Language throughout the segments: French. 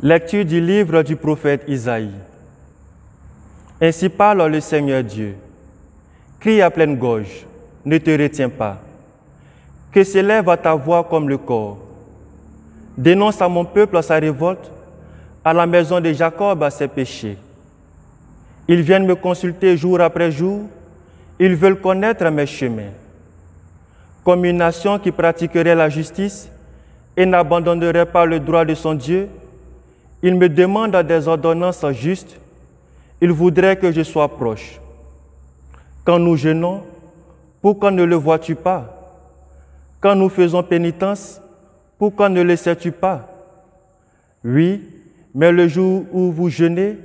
Lecture du livre du prophète Isaïe. Ainsi parle le Seigneur Dieu. Crie à pleine gorge, ne te retiens pas. Que s'élève à ta voix comme le corps. Dénonce à mon peuple sa révolte, à la maison de Jacob ses péchés. Ils viennent me consulter jour après jour, ils veulent connaître mes chemins. Comme une nation qui pratiquerait la justice et n'abandonnerait pas le droit de son Dieu, ils me demandent des ordonnances justes, ils voudraient que je sois proche. Quand nous jeûnons, pourquoi ne le vois-tu pas? Quand nous faisons pénitence, pourquoi ne le sais-tu pas? Oui, mais le jour où vous jeûnez,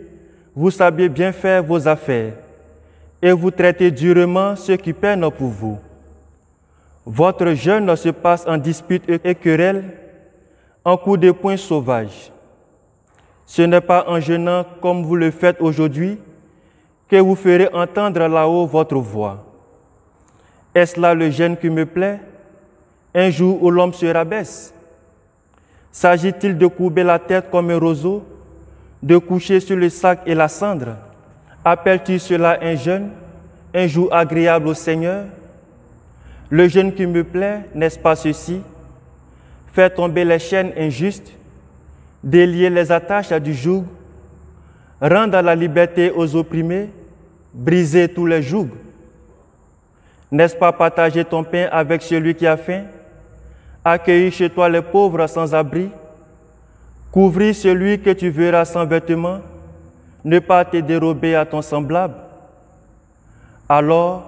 vous saviez bien faire vos affaires et vous traitez durement ceux qui peinent pour vous. Votre jeûne se passe en disputes et querelles, en coups de poing sauvages. Ce n'est pas en jeûnant comme vous le faites aujourd'hui que vous ferez entendre là-haut votre voix. Est-ce là le jeûne qui me plaît, un jour où l'homme se rabaisse? S'agit-il de courber la tête comme un roseau, de coucher sur le sac et la cendre? Appelles-tu cela un jeûne, un jour agréable au Seigneur? Le jeûne qui me plaît, n'est-ce pas ceci? Faire tomber les chaînes injustes, délier les attaches du joug, rendre la liberté aux opprimés, briser tous les jougs. N'est-ce pas partager ton pain avec celui qui a faim, accueillir chez toi les pauvres sans abri, couvrir celui que tu verras sans vêtements, ne pas te dérober à ton semblable? Alors,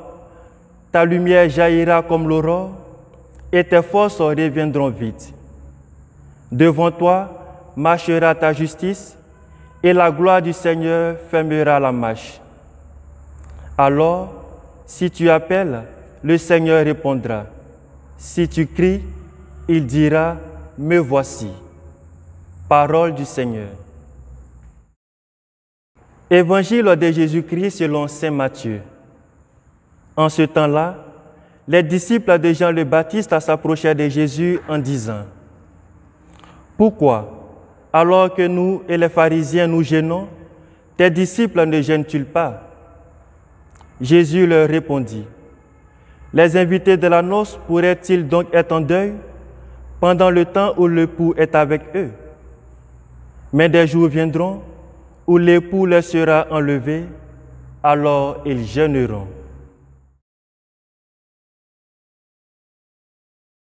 ta lumière jaillira comme l'aurore et tes forces reviendront vite. Devant toi marchera ta justice et la gloire du Seigneur fermera la marche. Alors, si tu appelles, le Seigneur répondra. Si tu cries, il dira, me voici. Parole du Seigneur. Évangile de Jésus-Christ selon saint Matthieu. En ce temps-là, les disciples de Jean le Baptiste s'approchèrent de Jésus en disant, « Pourquoi, alors que nous et les pharisiens nous jeûnons, tes disciples ne jeûnent-ils pas ?» Jésus leur répondit, « Les invités de la noce pourraient-ils donc être en deuil pendant le temps où l'époux est avec eux? Mais des jours viendront où l'époux leur sera enlevé, alors ils jeûneront. »